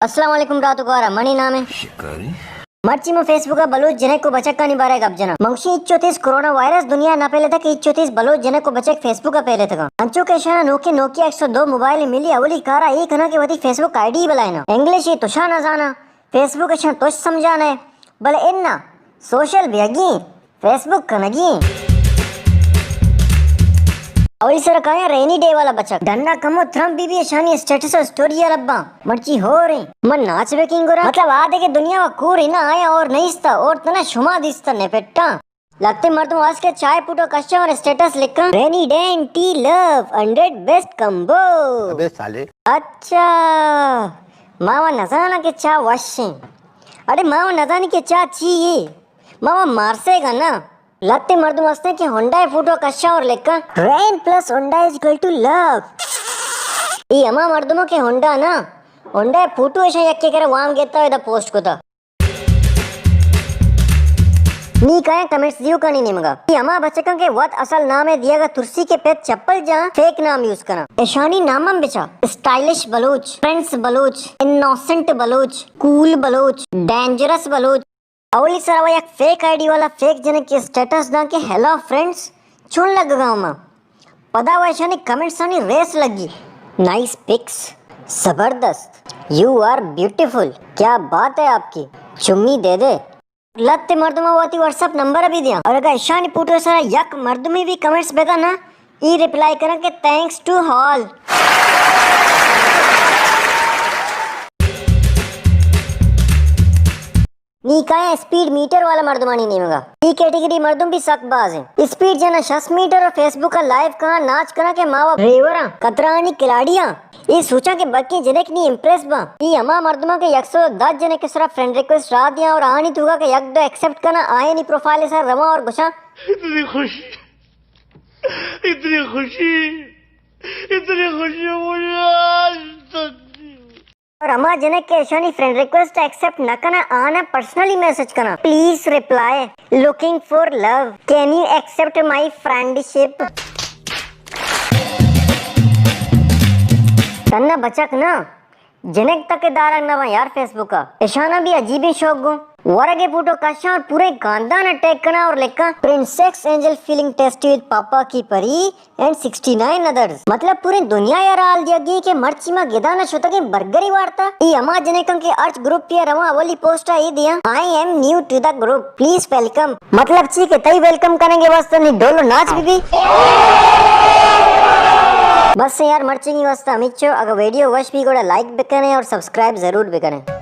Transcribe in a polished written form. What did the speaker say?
अस्सलाम वालेकुम रातुकारा मणि नामे शिकारी मर्चिमो फेसबुक बलूच जने को बचक का निबारे गबजना मंगशी इच्चोतीस कोरोना वायरस दुनिया ना पहले तक इच्चोतीस बलूच जने को बचक फेसबुक पहले तक अंचो के शाना नोकिया 102 मोबाइल मिली अवली कारा एक ना के वती फेसबुक आईडी बलायना इंग्लिश ही तुषा न जाना फेसबुक शान तुष समझाना है भले इन्ना सोशल बेगी फेसबुक कनगी अवली सर काया रेनी डे वाला बचक डंडा कमो थ्रम बीबी शानी स्टेटस और स्टोरी रब्बा मर्ची हो रही मन नाच बेकिंग गोरा मतलब आधे के दुनिया वा कूरी ना आया और नहीं और तना शुमा दिस्ता ने पेट्टा लगते मर्दों आज के चाय पुटो कस्टमर स्टेटस लिखा rainy day and T love 100 best combo. अबे साले अच्छा मामा नजाना के चा वश्य अरे मामा नजानी के चा चाहिए मामा मारसेगा ना लगते मर्द मस्ते कि होंडा फूटो कशा और लेका रेन plus Honda is equal to love ये अमा मर्दमो के होंडा ना होंडा फूटो ऐसा यक्के करे वाम गेता है दा पोस्ट को ता नी काया कमेंट्स दियो कनी निमगा ये अमा बच्चों के वत असल नाम है दियागा तुर्सी के पेट चप्पल जा फेक नाम यूज करा ऐशानी नामम बिचा stylish Baluch friends Baluch innocent Baluch cool Baluch dangerous Baluch अवली सरावा एक फेक आईडी वाला फेक जने के स्टेटस दा के हेलो फ्रेंड्स चुन लग गाँव में पदा वैशानी कमेंट्स आनी रेस लगी नाइस पिक्स जबरदस्त यू आर ब्यूटीफुल क्या बात है आपकी चुम्मी दे दे लत्ते मर्दमा वाती व्हाट्सएप नंबर भी दिया और अगर ईशानी पूछो सरा यक मर्द में भी कमेंट्स बेटा ना ई रिप्लाई करें के थैंक्स टू ऑल नी काया स्पीड मीटर वाला मर्दमानी नहीं मगा ई कैटेगरी मर्दों भी सकबाज है स्पीड जना 6 मीटर और फेसबुक का लाइव कहा नाच करा के मावा रेवरा कतरानी खिलाड़ियां ये सोचा के बाकी जने की नहीं इम्प्रेस बा ई अमा मर्दमा के 110 जने के सरा फ्रेंड रिक्वेस्ट रा दिया और आनी तुगा के यक दो एक्सेप्ट करना आए नहीं प्रोफाइल सर रवा और गुस्सा इतनी खुशी इतनी खुशी इतनी खुशी मुझे आज तक और अमा जने के शानी फ्रेंड रिक्वेस्ट एक्सेप्ट न करना आना पर्सनली मैसेज करना please reply looking for love can you accept my friendship तन्ना बचक ना जनक तक के दारक ना यार फेसबुक का ईशाना भी अजीब ही शौक गो वरगे फोटो कशा और पूरे खानदान अटैक करना और लिखा princess angel feeling test with पापा की परी एंड 69 अदर्स मतलब पूरी दुनिया यार आल दिया गई के मर्ची में गिदाना छोटा के बर्गरी वार्ता ये अमा जनेकं के अर्च ग्रुप पे रवा वाली पोस्ट आई दिया I am new to the group please welcome मतलब ची के तई वेलकम करेंगे वास्ते नहीं डोलो नाच बीबी बस यार मर्ची की वास्ते अमित अगर वीडियो वश भी गोड़ा लाइक भी करें और सब्सक्राइब जरूर भी करें।